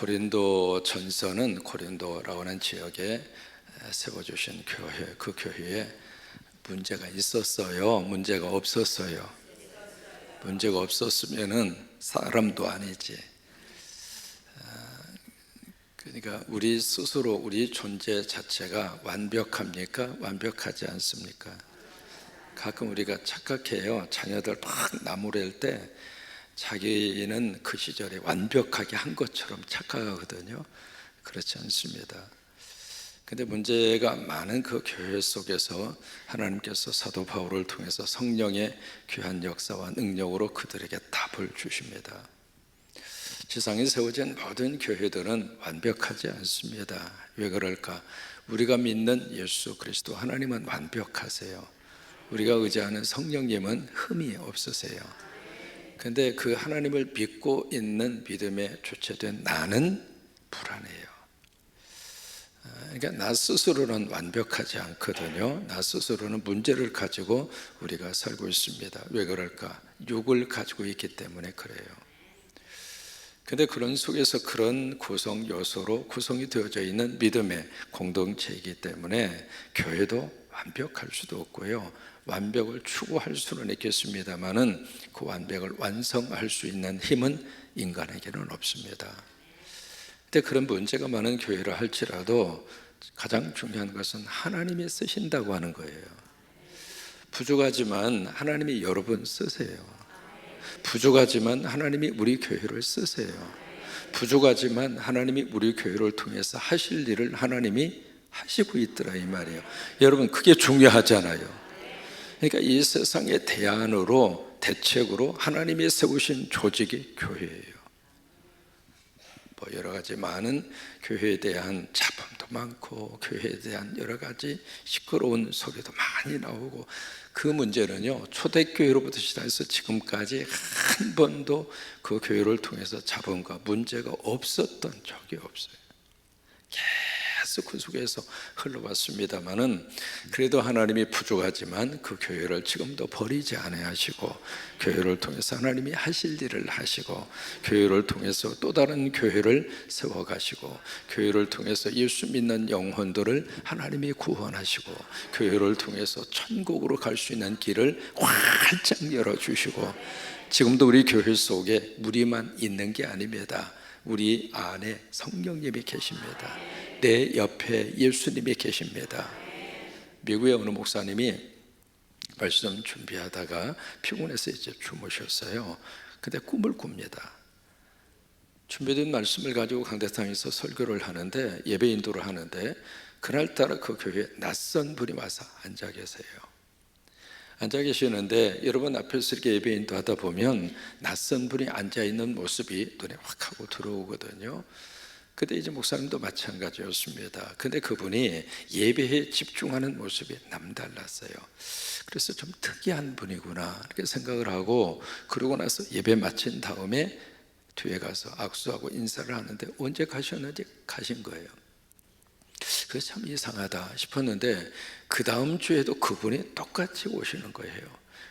고린도 전서는 고린도라고 하는 지역에 세워주신 교회, 그 교회에 문제가 있었어요? 문제가 없었어요? 문제가 없었으면은 사람도 아니지. 그러니까 우리 스스로 우리 존재 자체가 완벽합니까? 완벽하지 않습니까? 가끔 우리가 착각해요. 자녀들 막 나무랄 때 자기는 그 시절에 완벽하게 한 것처럼 착각하거든요. 그렇지 않습니다. 근데 문제가 많은 그 교회 속에서 하나님께서 사도 바울을 통해서 성령의 귀한 역사와 능력으로 그들에게 답을 주십니다. 지상에 세워진 모든 교회들은 완벽하지 않습니다. 왜 그럴까? 우리가 믿는 예수 그리스도 하나님은 완벽하세요. 우리가 의지하는 성령님은 흠이 없으세요. 근데 그 하나님을 믿고 있는 믿음에 주체된 나는 불안해요. 그러니까 나 스스로는 완벽하지 않거든요. 나 스스로는 문제를 가지고 우리가 살고 있습니다. 왜 그럴까? 육을 가지고 있기 때문에 그래요. 근데 그런 속에서 그런 구성 요소로 구성이 되어져 있는 믿음의 공동체이기 때문에 교회도 완벽할 수도 없고요, 완벽을 추구할 수는 있겠습니다만은 그 완벽을 완성할 수 있는 힘은 인간에게는 없습니다. 근데 그런 문제가 많은 교회를 할지라도 가장 중요한 것은 하나님이 쓰신다고 하는 거예요. 부족하지만 하나님이 여러분 쓰세요. 부족하지만 하나님이 우리 교회를 쓰세요. 부족하지만 하나님이 우리 교회를 통해서 하실 일을 하나님이 하시고 있더라 이 말이에요. 여러분 그게 중요하잖아요. 그러니까 이 세상의 대안으로 대책으로 하나님이 세우신 조직이 교회예요. 뭐 여러 가지 많은 교회에 대한 잡음도 많고 교회에 대한 여러 가지 시끄러운 소리도 많이 나오고, 그 문제는요 초대교회로부터 시작해서 지금까지 한 번도 그 교회를 통해서 잡음과 문제가 없었던 적이 없어요. 계속 그 속에서 흘러왔습니다만은 그래도 하나님이 부족하지만 그 교회를 지금도 버리지 아니하시고 교회를 통해서 하나님이 하실 일을 하시고 교회를 통해서 또 다른 교회를 세워가시고 교회를 통해서 예수 믿는 영혼들을 하나님이 구원하시고 교회를 통해서 천국으로 갈 수 있는 길을 활짝 열어주시고, 지금도 우리 교회 속에 무리만 있는 게 아닙니다. 우리 안에 성령님이 계십니다. 내 옆에 예수님이 계십니다. 미국의 어느 목사님이 말씀 준비하다가 피곤해서 이제 주무셨어요. 근데 꿈을 꿉니다. 준비된 말씀을 가지고 강대상에서 설교를 하는데, 예배 인도를 하는데, 그날따라 그 교회에 낯선 분이 와서 앉아 계세요. 앉아 계시는데 여러분 앞에서 이렇게 예배 인도하다 보면 낯선 분이 앉아 있는 모습이 눈에 확 하고 들어오거든요. 근데 이제 목사님도 마찬가지였습니다. 근데 그분이 예배에 집중하는 모습이 남달랐어요. 그래서 좀 특이한 분이구나 이렇게 생각을 하고, 그러고 나서 예배 마친 다음에 뒤에 가서 악수하고 인사를 하는데 언제 가셨는지 가신 거예요. 그래서 참 이상하다 싶었는데 그 다음 주에도 그분이 똑같이 오시는 거예요.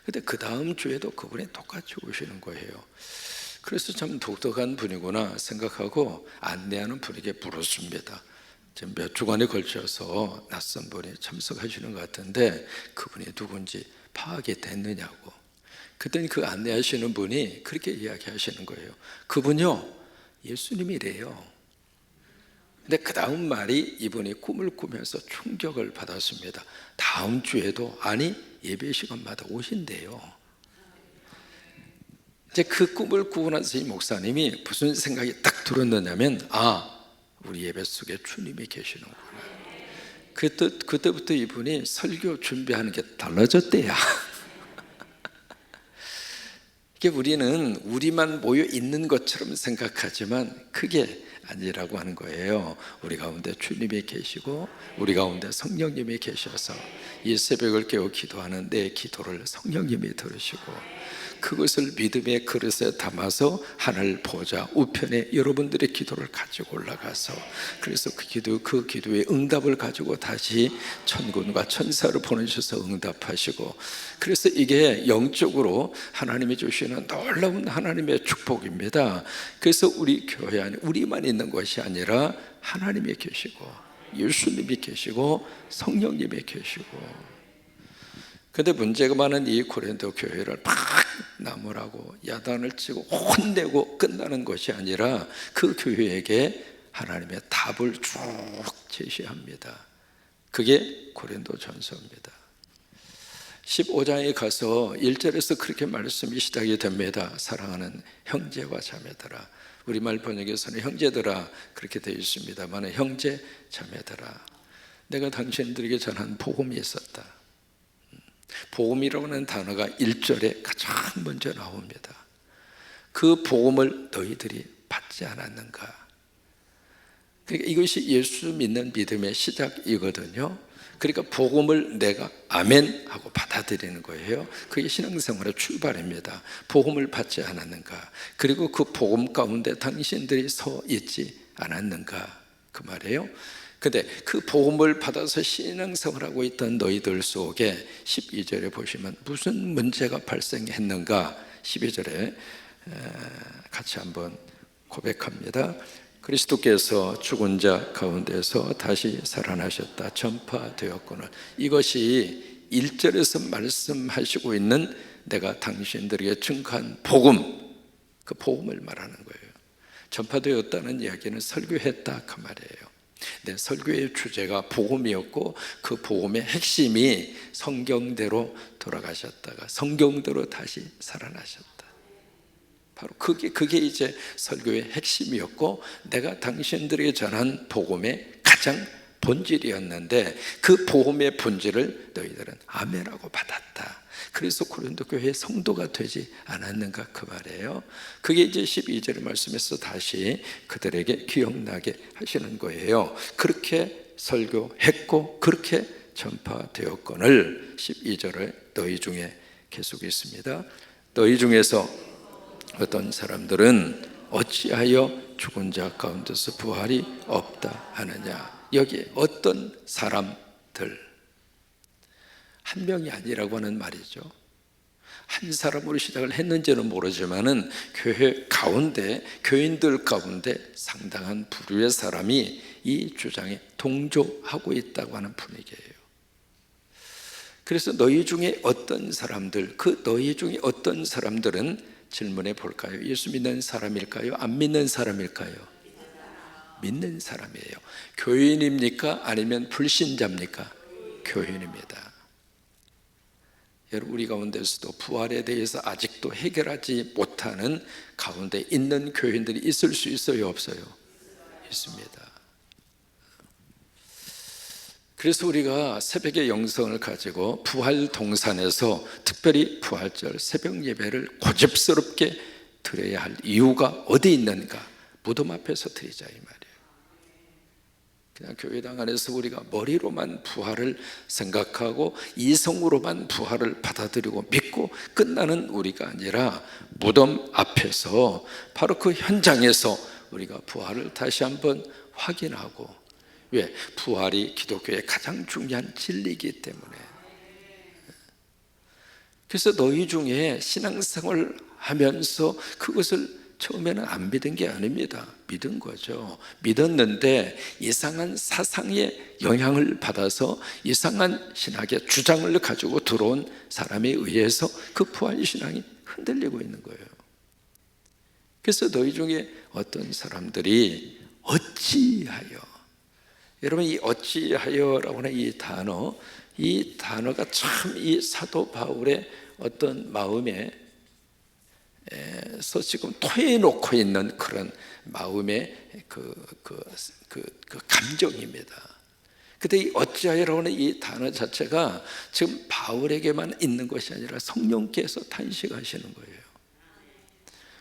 근데 그 다음 주에도 그분이 똑같이 오시는 거예요. 그래서 참 독특한 분이구나 생각하고 안내하는 분에게 물었습니다. 지금 몇 주간에 걸쳐서 낯선 분이 참석하시는 것 같은데 그분이 누군지 파악이 됐느냐고. 그랬더니 그 안내하시는 분이 그렇게 이야기하시는 거예요. 그분요 예수님이래요. 근데 그 다음 말이 이분이 꿈을 꾸면서 충격을 받았습니다. 다음 주에도, 아니 예배 시간마다 오신대요. 이제 그 꿈을 꾸고 나서 이 목사님이 무슨 생각이 딱 들었느냐면, 우리 예배 속에 주님이 계시는구나. 그때부터 이분이 설교 준비하는 게 달라졌대요. 이게 우리는 우리만 모여 있는 것처럼 생각하지만 그게 아니라고 하는 거예요. 우리 가운데 주님이 계시고 우리 가운데 성령님이 계셔서 이 새벽을 깨워 기도하는 내 기도를 성령님이 들으시고 그것을 믿음의 그릇에 담아서 하늘 보좌 우편에 여러분들의 기도를 가지고 올라가서, 그래서 그 기도의 응답을 가지고 다시 천군과 천사를 보내셔서 응답하시고, 그래서 이게 영적으로 하나님이 주시는 놀라운 하나님의 축복입니다. 그래서 우리 교회 안에 우리만 있는 것이 아니라 하나님이 계시고 예수님이 계시고 성령님이 계시고. 근데 문제가 많은 이 고린도 교회를 막 나무라고 야단을 치고 혼내고 끝나는 것이 아니라 그 교회에게 하나님의 답을 쭉 제시합니다. 그게 고린도 전서입니다. 15장에 가서 1절에서 그렇게 말씀이 시작이 됩니다. 사랑하는 형제와 자매들아. 우리말 번역에서는 형제들아 그렇게 되어 있습니다만, 형제 자매들아, 내가 당신들에게 전한 복음이 있었다. 복음이라고 하는 단어가 1절에 가장 먼저 나옵니다. 그 복음을 너희들이 받지 않았는가? 그러니까 이것이 예수 믿는 믿음의 시작이거든요. 그러니까 복음을 내가 아멘 하고 받아들이는 거예요. 그게 신앙생활의 출발입니다. 복음을 받지 않았는가? 그리고 그 복음 가운데 당신들이 서 있지 않았는가? 그 말이에요. 근데 그 복음을 받아서 신앙생활하고 있던 너희들 속에 12절에 보시면 무슨 문제가 발생했는가? 12절에 같이 한번 고백합니다. 그리스도께서 죽은 자 가운데서 다시 살아나셨다, 전파되었거늘. 이것이 1절에서 말씀하시고 있는 내가 당신들에게 증거한 복음, 그 복음을 말하는 거예요. 전파되었다는 이야기는 설교했다 그 말이에요. 네, 설교의 주제가 복음이었고 그 복음의 핵심이 성경대로 돌아가셨다가 성경대로 다시 살아나셨다. 바로 그게 이제 설교의 핵심이었고 내가 당신들에게 전한 복음의 가장 본질이었는데, 그 복음의 본질을 너희들은 아멘하고 받았다. 그래서 고린도 교회의 성도가 되지 않았는가 그 말이에요. 그게 이제 12절의 말씀에서 다시 그들에게 기억나게 하시는 거예요. 그렇게 설교했고 그렇게 전파되었거늘 12절에 너희 중에 계속 있습니다. 너희 중에서 어떤 사람들은 어찌하여 죽은 자 가운데서 부활이 없다 하느냐. 여기에 어떤 사람들, 한 명이 아니라고 하는 말이죠. 한 사람으로 시작을 했는지는 모르지만은 교회 가운데, 교인들 가운데 상당한 부류의 사람이 이 주장에 동조하고 있다고 하는 분위기예요. 그래서 너희 중에 어떤 사람들, 그 너희 중에 어떤 사람들은 질문해 볼까요? 예수 믿는 사람일까요? 안 믿는 사람일까요? 믿는 사람이에요. 교인입니까? 아니면 불신자입니까? 교인입니다. 여러분, 우리 가운데서도 부활에 대해서 아직도 해결하지 못하는 가운데 있는 교인들이 있을 수 있어요? 없어요? 있습니다. 그래서 우리가 새벽의 영성을 가지고 부활 동산에서 특별히 부활절 새벽 예배를 고집스럽게 드려야 할 이유가 어디 있는가? 무덤 앞에서 드리자 이 말이에요. 그냥 교회당 안에서 우리가 머리로만 부활을 생각하고 이성으로만 부활을 받아들이고 믿고 끝나는 우리가 아니라 무덤 앞에서 바로 그 현장에서 우리가 부활을 다시 한번 확인하고, 왜? 부활이 기독교의 가장 중요한 진리이기 때문에. 그래서 너희 중에 신앙생활을 하면서 그것을 처음에는 안 믿은 게 아닙니다. 믿은 거죠. 믿었는데 이상한 사상의 영향을 받아서 이상한 신학의 주장을 가지고 들어온 사람에 의해서 그 부활신앙이 흔들리고 있는 거예요. 그래서 너희 중에 어떤 사람들이 어찌하여, 여러분, 이 어찌하여라고 하는 이 단어가 참 이 사도 바울의 어떤 마음에서 지금 토해놓고 있는 그런 마음의 그 감정입니다. 근데 이 어찌하여라고 하는 이 단어 자체가 지금 바울에게만 있는 것이 아니라 성령께서 탄식하시는 거예요.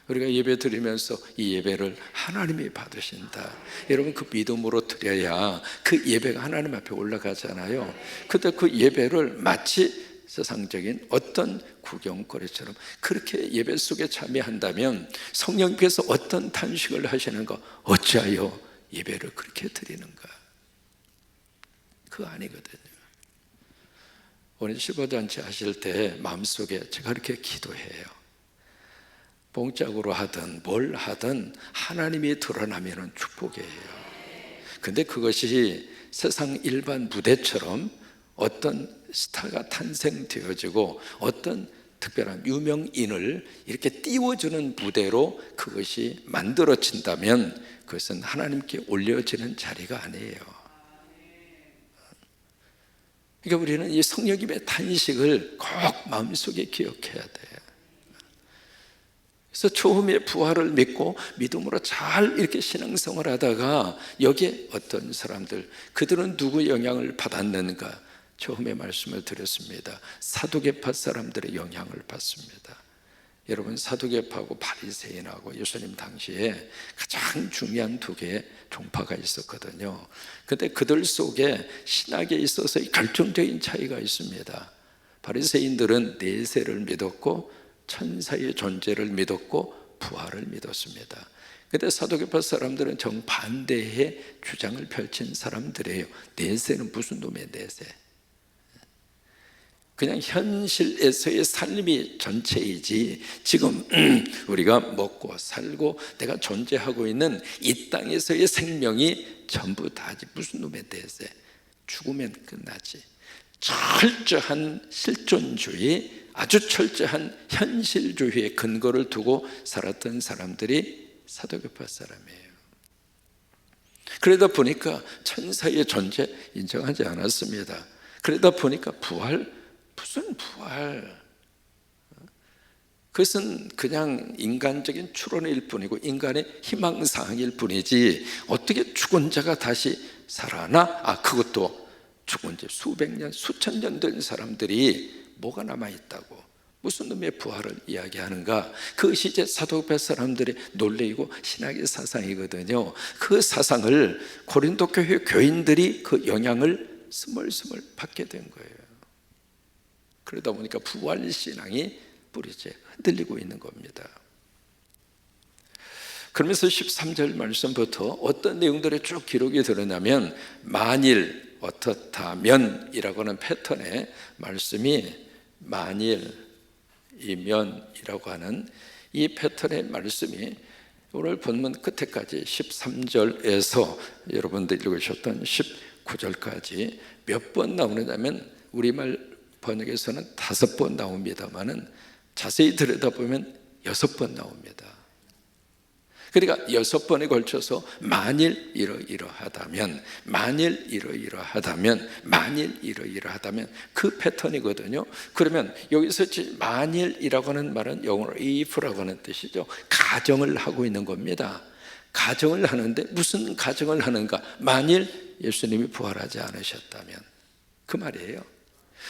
우리가 예배 드리면서 이 예배를 하나님이 받으신다. 여러분, 그 믿음으로 드려야 그 예배가 하나님 앞에 올라가잖아요. 근데 그 예배를 마치 세상적인 어떤 구경거리처럼 그렇게 예배 속에 참여한다면 성령께서 어떤 탄식을 하시는가? 어찌하여 예배를 그렇게 드리는가? 그거 아니거든요. 오늘 실버잔치 하실 때 마음속에 제가 그렇게 기도해요. 봉짝으로 하든 뭘 하든 하나님이 드러나면 축복이에요. 근데 그것이 세상 일반 무대처럼 어떤 스타가 탄생되어지고 어떤 특별한 유명인을 이렇게 띄워주는 무대로 그것이 만들어진다면 그것은 하나님께 올려지는 자리가 아니에요. 그러니까 우리는 이 성령님의 탄식을 꼭 마음속에 기억해야 돼요. 그래서 처음에 부활을 믿고 믿음으로 잘 이렇게 신앙생활을 하다가 여기에 어떤 사람들, 그들은 누구 영향을 받았는가? 처음에 말씀을 드렸습니다. 사두개파 사람들의 영향을 받습니다. 여러분, 사두개파하고 바리새인하고 예수님 당시에 가장 중요한 두 개의 종파가 있었거든요. 그런데 그들 속에 신학에 있어서 결정적인 차이가 있습니다. 바리새인들은 내세를 믿었고 천사의 존재를 믿었고 부활을 믿었습니다. 그런데 사두개파 사람들은 정반대의 주장을 펼친 사람들이에요. 내세는 무슨 놈의 내세? 그냥 현실에서의 삶이 전체이지 지금 우리가 먹고 살고 내가 존재하고 있는 이 땅에서의 생명이 전부 다지 무슨 놈의 내세? 죽으면 끝나지. 철저한 실존주의, 아주 철저한 현실주의의 근거를 두고 살았던 사람들이 사두개파 사람이에요. 그러다 보니까 천사의 존재 인정하지 않았습니다. 그러다 보니까 부활, 무슨 부활? 그것은 그냥 인간적인 추론일 뿐이고 인간의 희망사항일 뿐이지 어떻게 죽은 자가 다시 살아나? 그것도 죽은 지 수백 년, 수천 년 된 사람들이 뭐가 남아있다고 무슨 놈의 부활을 이야기하는가? 그것이 이제 사두개파 사람들의 논리이고 신학의 사상이거든요. 그 사상을 고린도 교회 교인들이 그 영향을 스멀스멀 받게 된 거예요. 그러다 보니까 부활신앙이 뿌리째 흔들리고 있는 겁니다. 그러면서 13절 말씀부터 어떤 내용들이 쭉 기록이 되느냐면 만일 어떻다면 이라고 하는 패턴의 말씀이 만일이면이라고 하는 이 패턴의 말씀이 오늘 본문 끝에까지 13절에서 여러분들 읽으셨던 19절까지 몇 번 나오느냐면 우리말 번역에서는 5번 나옵니다만은 자세히 들여다보면 6번 나옵니다. 그러니까 6번에 걸쳐서 만일 이러이러하다면, 만일 이러이러하다면, 만일 이러이러하다면 그 패턴이거든요. 그러면 여기서 만일이라고 하는 말은 영어로 if라고 하는 뜻이죠. 가정을 하고 있는 겁니다. 가정을 하는데 무슨 가정을 하는가? 만일 예수님이 부활하지 않으셨다면 그 말이에요.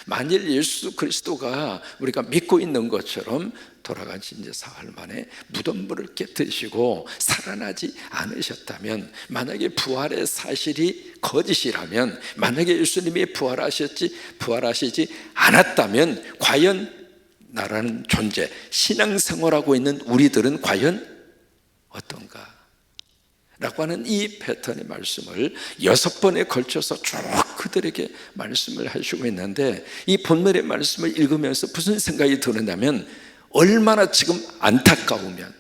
만일 예수 그리스도가 우리가 믿고 있는 것처럼 돌아가신 지 사흘 만에 무덤물을 깨뜨리시고 살아나지 않으셨다면, 만약에 부활의 사실이 거짓이라면, 만약에 예수님이 부활하시지 않았다면 과연 나라는 존재, 신앙생활하고 있는 우리들은 과연 어떤가? 라고 하는 이 패턴의 말씀을 6번에 걸쳐서 쭉 그들에게 말씀을 하시고 있는데, 이 본문의 말씀을 읽으면서 무슨 생각이 드느냐면 얼마나 지금 안타까우면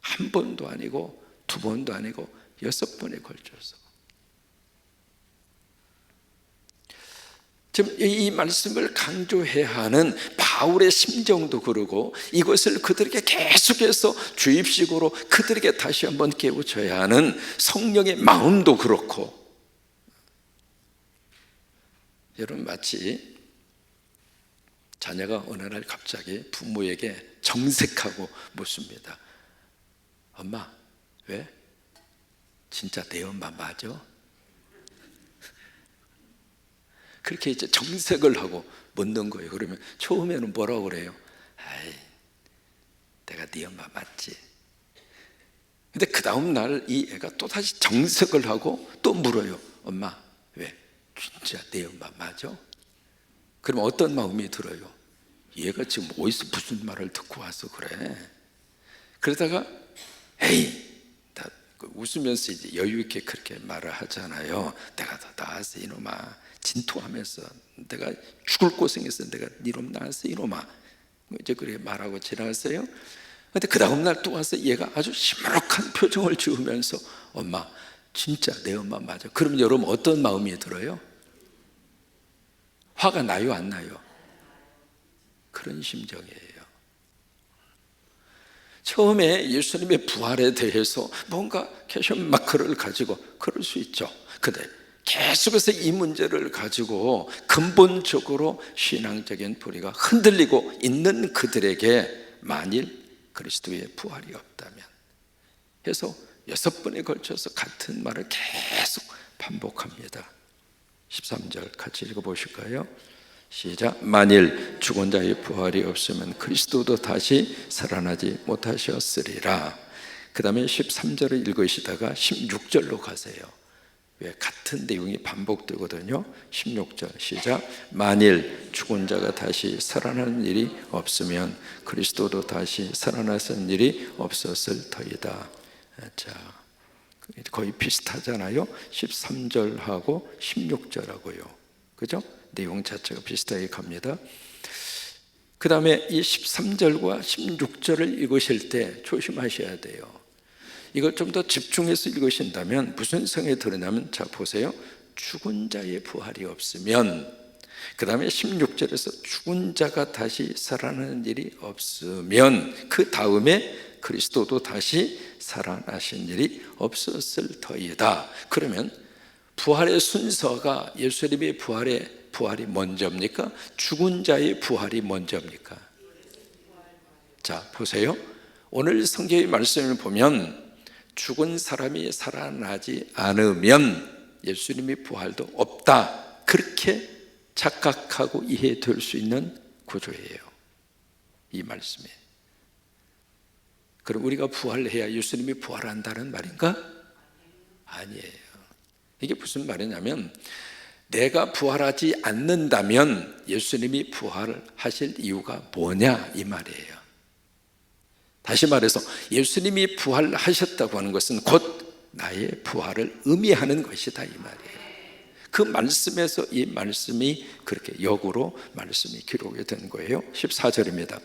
한 번도 아니고 두 번도 아니고 6번에 걸쳐서 지금 이 말씀을 강조해야 하는 바울의 심정도 그러고, 이것을 그들에게 계속해서 주입식으로 그들에게 다시 한번 깨우쳐야 하는 성령의 마음도 그렇고, 여러분 마치 자녀가 어느 날 갑자기 부모에게 정색하고 묻습니다. 엄마, 왜? 진짜 내 엄마 맞아? 그렇게 이제 정색을 하고 묻는 거예요. 그러면 처음에는 뭐라고 그래요? 아이, 내가 네 엄마 맞지? 근데 그 다음 날 이 애가 또 다시 정색을 하고 또 물어요. 엄마, 왜? 진짜 내 엄마 맞아? 그러면 어떤 마음이 들어요? 얘가 지금 어디서 무슨 말을 듣고 와서 그래? 그러다가 에이, 다 웃으면서 이제 여유 있게 그렇게 말을 하잖아요. 내가 더 나았어 이놈아. 진토하면서 내가 죽을 고생했어. 내가 니놈 나았어 이놈아. 이제 그렇게 말하고 지나갔어요. 근데 그 다음날 또 와서 얘가 아주 시무룩한 표정을 지으면서 엄마 진짜 내 엄마 맞아. 그럼 여러분 어떤 마음이 들어요? 화가 나요 안 나요? 그런 심정이에요. 처음에 예수님의 부활에 대해서 뭔가 퀘션 마크를 가지고 그럴 수 있죠. 근데 계속해서 이 문제를 가지고 근본적으로 신앙적인 뿌리가 흔들리고 있는 그들에게 만일 그리스도의 부활이 없다면 해서 6번에 걸쳐서 같은 말을 계속 반복합니다. 13절 같이 읽어보실까요? 시작. 만일 죽은 자의 부활이 없으면 그리스도도 다시 살아나지 못하셨으리라. 그 다음에 13절을 읽으시다가 16절로 가세요. 왜 같은 내용이 반복되거든요. 16절 시작. 만일 죽은 자가 다시 살아나는 일이 없으면 그리스도도 다시 살아나는 일이 없었을 터이다. 자, 거의 비슷하잖아요. 13절하고 16절하고요. 그죠? 내용 자체가 비슷하게 갑니다. 그 다음에 이 13절과 16절을 읽으실 때 조심하셔야 돼요. 이걸 좀 더 집중해서 읽으신다면 무슨 생각이 드느냐면, 자 보세요. 죽은 자의 부활이 없으면, 그 다음에 16절에서 죽은 자가 다시 살아나는 일이 없으면, 그 다음에 그리스도도 다시 살아나신 일이 없었을 터이다. 그러면 부활의 순서가 예수님의 부활이 먼저입니까? 죽은 자의 부활이 먼저입니까? 자 보세요. 오늘 성경의 말씀을 보면 죽은 사람이 살아나지 않으면 예수님의 부활도 없다, 그렇게 착각하고 이해될 수 있는 구조예요, 이 말씀이. 그럼 우리가 부활해야 예수님이 부활한다는 말인가? 아니에요. 이게 무슨 말이냐면, 내가 부활하지 않는다면 예수님이 부활하실 이유가 뭐냐 이 말이에요. 다시 말해서 예수님이 부활하셨다고 하는 것은 곧 나의 부활을 의미하는 것이다 이 말이에요. 그 말씀에서 이 말씀이 그렇게 역으로 말씀이 기록이 된 거예요. 14절입니다.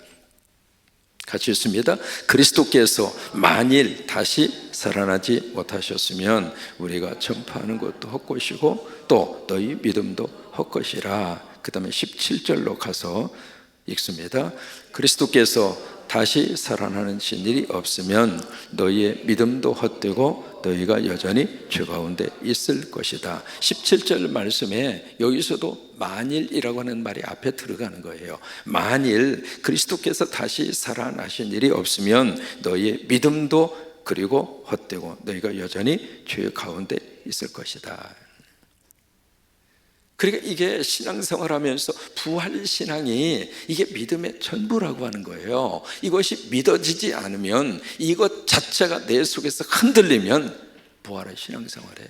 같이 읽습니다. 그리스도께서 만일 다시 살아나지 못하셨으면 우리가 전파하는 것도 헛것이고 또 너희 믿음도 헛것이라. 그 다음에 17절로 가서 읽습니다. 그리스도께서 다시 살아나는 일이 없으면 너희의 믿음도 헛되고 너희가 여전히 죄 가운데 있을 것이다. 17절 말씀에 여기서도 만일이라고 하는 말이 앞에 들어가는 거예요. 만일 그리스도께서 다시 살아나신 일이 없으면 너희의 믿음도 그리고 헛되고 너희가 여전히 죄 가운데 있을 것이다. 그러니까 이게 신앙생활하면서 부활신앙이 이게 믿음의 전부라고 하는 거예요. 이것이 믿어지지 않으면, 이것 자체가 내 속에서 흔들리면 부활의 신앙생활에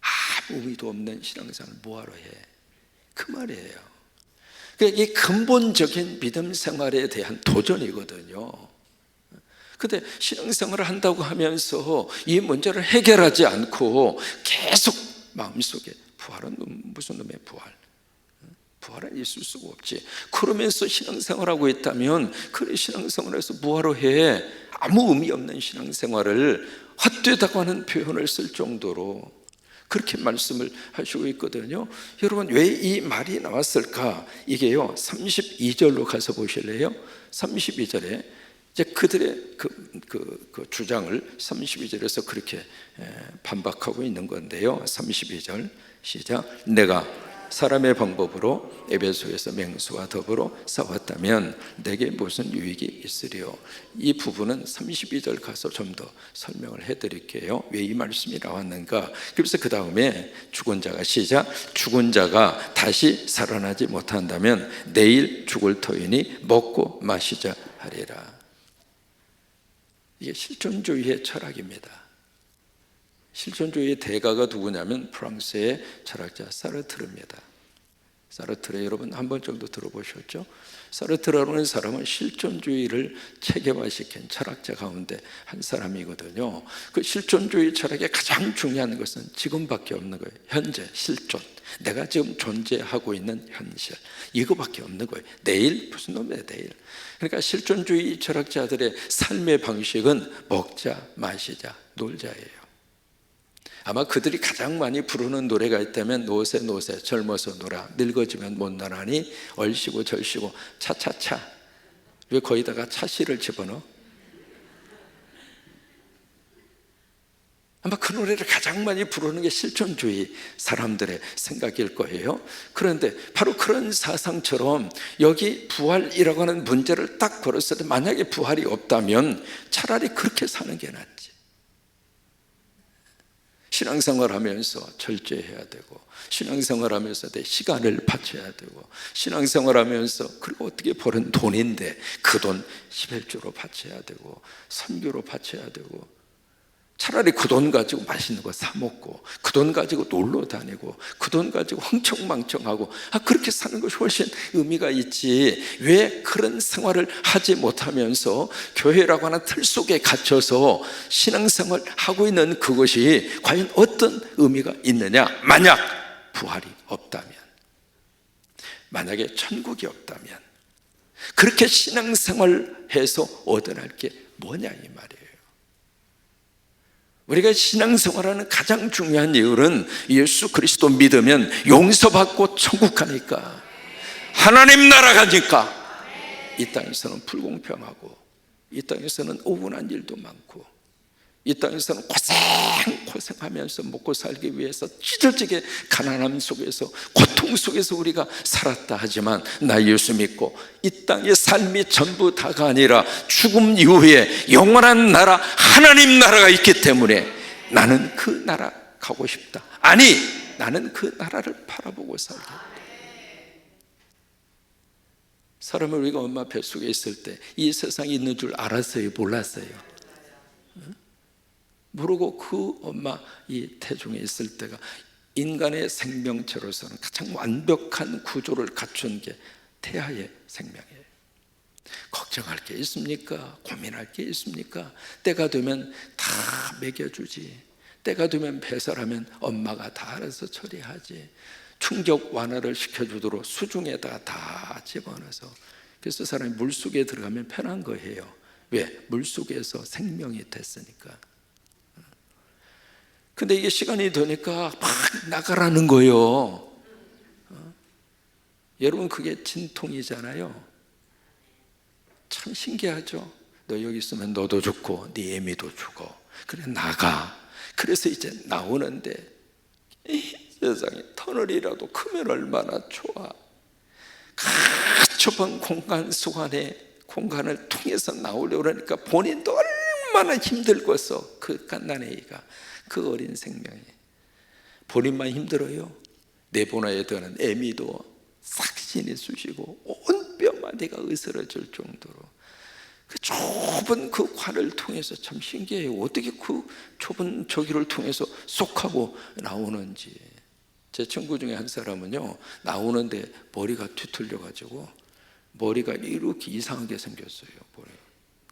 아무 의미도 없는 신앙생활을 뭐하러 해? 그 말이에요. 그러니까 이 근본적인 믿음 생활에 대한 도전이거든요. 근데 신앙생활을 한다고 하면서 이 문제를 해결하지 않고 계속 마음속에 부활은 무슨 놈의 부활? 부활은 있을 수가 없지. 그러면서 신앙생활하고 있다면 그래 신앙생활에서 뭐하러 해? 아무 의미 없는 신앙생활을 헛되다고 하는 표현을 쓸 정도로 그렇게 말씀을 하시고 있거든요. 여러분 왜 이 말이 나왔을까? 이게요 32절로 가서 보실래요? 32절에 이제 그들의 그 주장을 32절에서 그렇게 반박하고 있는 건데요. 32절 시작. 내가 사람의 방법으로 에베소에서 맹수와 더불어 싸웠다면 내게 무슨 유익이 있으리요? 이 부분은 32절 가서 좀 더 설명을 해드릴게요. 왜 이 말씀이 나왔는가? 그래서 그 다음에 죽은 자가 시작. 죽은 자가 다시 살아나지 못한다면 내일 죽을 터이니 먹고 마시자 하리라. 이게 실존주의의 철학입니다. 실존주의의 대가가 누구냐면 프랑스의 철학자 사르트르입니다. 사르트르 여러분 한 번 정도 들어보셨죠? 사르트르라는 사람은 실존주의를 체계화시킨 철학자 가운데 한 사람이거든요. 그 실존주의 철학의 가장 중요한 것은 지금밖에 없는 거예요. 현재, 실존. 내가 지금 존재하고 있는 현실, 이거밖에 없는 거예요. 내일 무슨 놈이야 내일. 그러니까 실존주의 철학자들의 삶의 방식은 먹자 마시자 놀자예요. 아마 그들이 가장 많이 부르는 노래가 있다면 노세 노세 젊어서 놀아 늙어지면 못 나라니 얼씨고 절씨고 차차차. 왜 거기다가 차씨를 집어넣어? 아마 그 노래를 가장 많이 부르는 게 실존주의 사람들의 생각일 거예요. 그런데 바로 그런 사상처럼 여기 부활이라고 하는 문제를 딱 걸었을 때 만약에 부활이 없다면 차라리 그렇게 사는 게 낫지. 신앙생활 하면서 절제해야 되고, 신앙생활 하면서 내 시간을 바쳐야 되고, 신앙생활 하면서 그리고 어떻게 벌은 돈인데 그 돈 11조로 바쳐야 되고 선교로 바쳐야 되고, 차라리 그 돈 가지고 맛있는 거 사 먹고 그 돈 가지고 놀러 다니고 그 돈 가지고 흥청망청하고 그렇게 사는 것이 훨씬 의미가 있지. 왜 그런 생활을 하지 못하면서 교회라고 하는 틀 속에 갇혀서 신앙생활을 하고 있는 그것이 과연 어떤 의미가 있느냐. 만약 부활이 없다면, 만약에 천국이 없다면 그렇게 신앙생활을 해서 얻어낼 게 뭐냐 이 말이에요. 우리가 신앙생활하는 가장 중요한 이유는 예수 그리스도 믿으면 용서받고 천국 가니까, 하나님 나라 가니까. 이 땅에서는 불공평하고 이 땅에서는 억울한 일도 많고 이 땅에서는 고생하면서 먹고 살기 위해서 찢어지게 가난함 속에서 고통 속에서 우리가 살았다 하지만, 나 예수 믿고 이 땅의 삶이 전부 다가 아니라 죽음 이후에 영원한 나라 하나님 나라가 있기 때문에 나는 그 나라 가고 싶다. 아니, 나는 그 나라를 바라보고 살겠다. 사람을 우리가 엄마 뱃속에 있을 때 이 세상에 있는 줄 알았어요? 몰랐어요? 모르고 그 엄마 이 태중에 있을 때가 인간의 생명체로서는 가장 완벽한 구조를 갖춘 게 태아의 생명이에요. 걱정할 게 있습니까? 고민할 게 있습니까? 때가 되면 다 먹여주지. 때가 되면 배설하면 엄마가 다 알아서 처리하지. 충격 완화를 시켜주도록 수중에다가 다 집어넣어서. 그래서 사람이 물속에 들어가면 편한 거예요. 왜? 물속에서 생명이 됐으니까. 근데 이게 시간이 되니까 막 나가라는 거예요. 여러분, 그게 진통이잖아요. 참 신기하죠. 너 여기 있으면 너도 죽고 네 애미도 죽어. 그래 나가. 그래서 이제 나오는데 세상에 터널이라도 크면 얼마나 좋아. 좁은 공간 속 안에 공간을 통해서 나오려고 그러니까 본인도 얼마나 힘들겠어. 그 갓난아이가, 그 어린 생명이. 본인만 힘들어요. 내보내야 되는 애미도 싹신이 쑤시고 온 뼈마디가 으스러질 정도로 그 좁은 그 관을 통해서 참 신기해요. 어떻게 그 좁은 저기를 통해서 쏙하고 나오는지. 제 친구 중에 한 사람은요, 나오는데 머리가 뒤틀려가지고 머리가 이렇게 이상하게 생겼어요.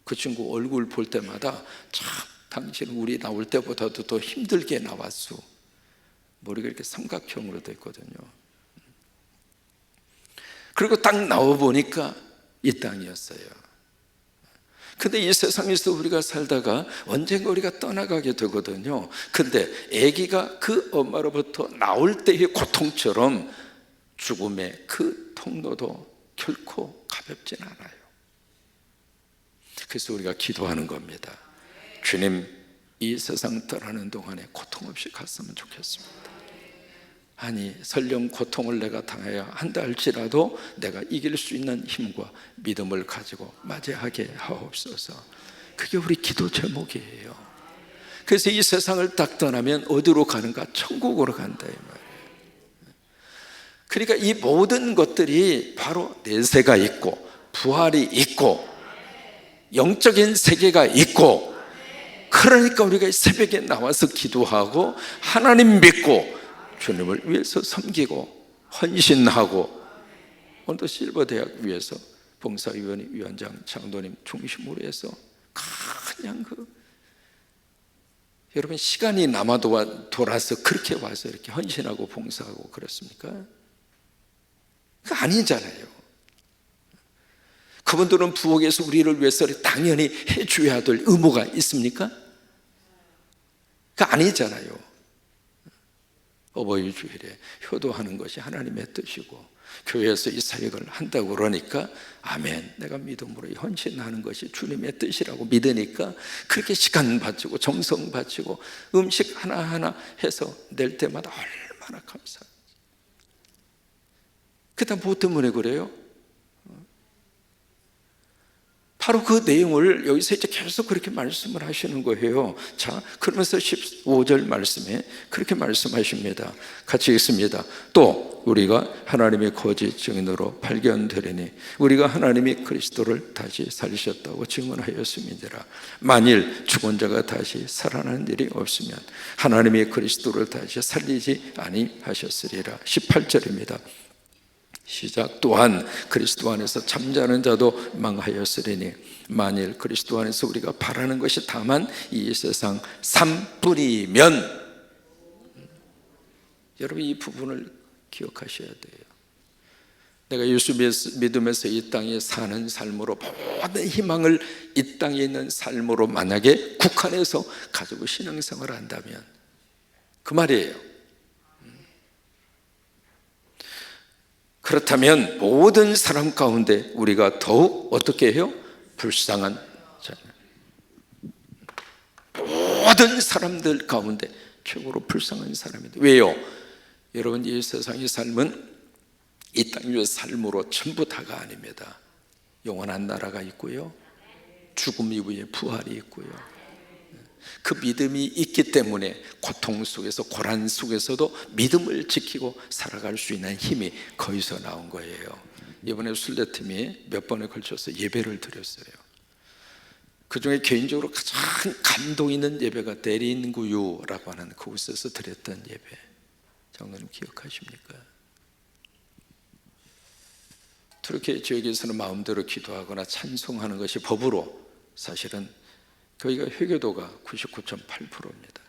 그 친구 얼굴 볼 때마다 참 당신은 우리 나올 때보다도 더 힘들게 나왔어. 머리가 이렇게 삼각형으로 됐거든요. 그리고 딱 나와보니까 이 땅이었어요. 근데 이 세상에서 우리가 살다가 언젠가 우리가 떠나가게 되거든요. 근데 아기가 그 엄마로부터 나올 때의 고통처럼 죽음의 그 통로도 결코 가볍진 않아요. 그래서 우리가 기도하는 겁니다. 주님, 이 세상 떠나는 동안에 고통 없이 갔으면 좋겠습니다. 아니, 설령 고통을 내가 당해야 한다 할지라도 내가 이길 수 있는 힘과 믿음을 가지고 맞이하게 하옵소서. 그게 우리 기도 제목이에요. 그래서 이 세상을 딱 떠나면 어디로 가는가? 천국으로 간다 이 말이에요. 그러니까 이 모든 것들이 바로 내세가 있고 부활이 있고 영적인 세계가 있고, 그러니까 우리가 이 새벽에 나와서 기도하고 하나님 믿고 주님을 위해서 섬기고 헌신하고, 오늘도 실버대학 위에서 봉사위원회 위원장 장로님 중심으로 해서 그냥 여러분 시간이 남아도 돌아서 그렇게 와서 이렇게 헌신하고 봉사하고 그렇습니까? 그거 아니잖아요. 그분들은 부엌에서 우리를 위해서 당연히 해줘야 될 의무가 있습니까? 그거 아니잖아요. 어버이 주일에 효도하는 것이 하나님의 뜻이고, 교회에서 이 사역을 한다고 그러니까 아멘, 내가 믿음으로 헌신하는 것이 주님의 뜻이라고 믿으니까 그렇게 시간 바치고 정성 바치고 음식 하나하나 해서 낼 때마다 얼마나 감사해요. 그다음 뭐 때문에 그래요? 바로 그 내용을 여기서 이제 계속 그렇게 말씀을 하시는 거예요. 자, 그러면서 15절 말씀에 그렇게 말씀하십니다. 같이 읽습니다. 또 우리가 하나님의 거짓 증인으로 발견되리니 우리가 하나님이 그리스도를 다시 살리셨다고 증언하였음이니라. 만일 죽은 자가 다시 살아나는 일이 없으면 하나님이 그리스도를 다시 살리지 아니하셨으리라. 18절입니다. 시작. 또한 그리스도 안에서 잠자는 자도 망하였으리니 만일 그리스도 안에서 우리가 바라는 것이 다만 이 세상 산뿐이면, 여러분 이 부분을 기억하셔야 돼요. 내가 예수 믿으면서 이 땅에 사는 삶으로 모든 희망을 이 땅에 있는 삶으로 만약에 국한해서 가지고 신앙생활을 한다면 그 말이에요. 그렇다면 모든 사람 가운데 우리가 더욱 어떻게 해요? 불쌍한 자, 모든 사람들 가운데 최고로 불쌍한 사람입니다. 왜요? 여러분 이 세상의 삶은 이 땅 위의 삶으로 전부 다가 아닙니다. 영원한 나라가 있고요, 죽음 이후에 부활이 있고요. 그 믿음이 있기 때문에 고통 속에서, 고난 속에서도 믿음을 지키고 살아갈 수 있는 힘이 거기서 나온 거예요. 이번에 순례팀이 몇 번에 걸쳐서 예배를 드렸어요. 그 중에 개인적으로 가장 감동 있는 예배가 대린구유라고 하는 그곳에서 드렸던 예배, 장로님 기억하십니까? 그렇게 지역에서는 마음대로 기도하거나 찬송하는 것이 법으로, 사실은 거기가 회교도가 99.8%입니다.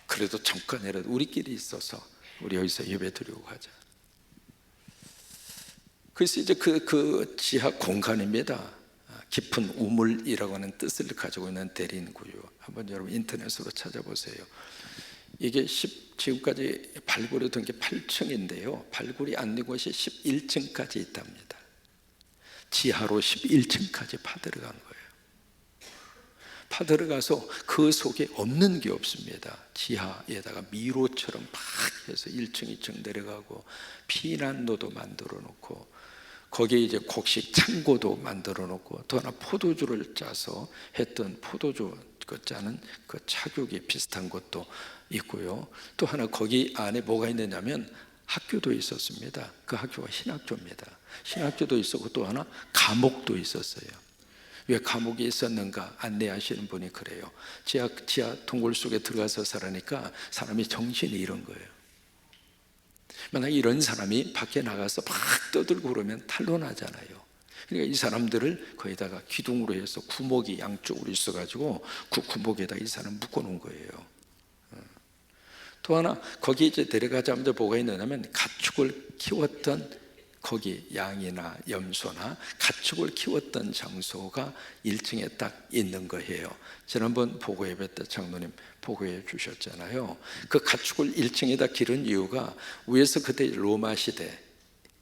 그래도 잠깐이라도 우리끼리 있어서 우리 여기서 예배 드리고 가자. 그래서 이제 그 지하 공간입니다. 깊은 우물이라고 하는 뜻을 가지고 있는 대린구유, 한번 여러분 인터넷으로 찾아보세요. 이게 지금까지 발굴이 된 게 8층인데요 발굴이 안 된 곳이 11층까지 있답니다. 지하로 11층까지 파들어간 거예요. 파들어가서 그 속에 없는 게 없습니다. 지하에다가 미로처럼 막 해서 1층 2층 내려가고 피난로도 만들어 놓고 거기에 이제 곡식 창고도 만들어 놓고, 또 하나 포도주를 짜서 했던 포도주 짜는 그 차교기 비슷한 것도 있고요. 또 하나 거기 안에 뭐가 있느냐면 학교도 있었습니다. 그 학교가 신학교입니다. 신학교도 있었고 또 하나 감옥도 있었어요. 왜 감옥이 있었는가 안내하시는 분이 그래요. 지하 동굴 속에 들어가서 살으니까 사람이 정신이 이런 거예요. 만약 이런 사람이 밖에 나가서 막 떠들고 그러면 탄로나잖아요. 그러니까 이 사람들을 거기다가 기둥으로 해서 구목이 양쪽으로 있어가지고 그 구목에다 이 사람 묶어놓은 거예요. 또 하나 거기 이제 내려가자마자 뭐가 있느냐면 가축을 키웠던, 거기 양이나 염소나 가축을 키웠던 장소가 1층에 딱 있는 거예요. 지난번 보고 예배 때 장로님 보고해 주셨잖아요. 그 가축을 1층에다 기른 이유가 위에서 그때 로마 시대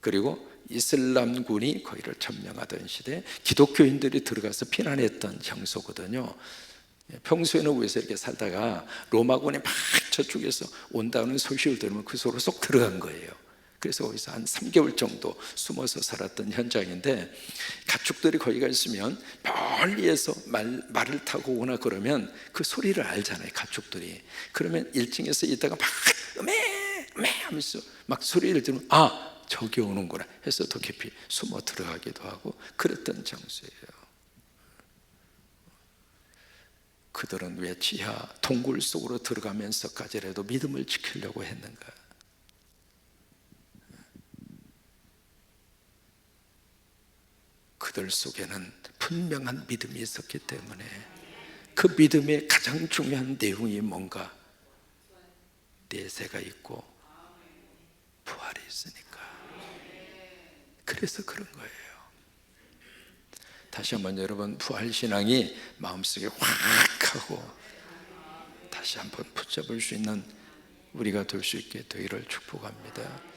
그리고 이슬람군이 거기를 점령하던 시대 기독교인들이 들어가서 피난했던 장소거든요. 평소에는 위에서 이렇게 살다가 로마군이 막 저쪽에서 온다는 소식을 들으면 그 속으로 쏙 들어간 거예요. 그래서 거기서 한 3개월 정도 숨어서 살았던 현장인데, 가축들이 거기가 있으면 멀리에서 말을 타고 오거나 그러면 그 소리를 알잖아요, 가축들이. 그러면 1층에서 있다가 막 으메 하면서 막 소리를 들으면 아, 저기 오는구나 해서 더 깊이 숨어 들어가기도 하고 그랬던 장소예요. 그들은 왜 지하 동굴 속으로 들어가면서까지라도 믿음을 지키려고 했는가? 제자들 속에는 분명한 믿음이 있었기 때문에 그 믿음의 가장 중요한 내용이 뭔가? 내세가 있고 부활이 있으니까. 그래서 그런 거예요. 다시 한번 여러분, 부활신앙이 마음속에 확 하고 다시 한번 붙잡을 수 있는 우리가 될 수 있게 되기를 축복합니다.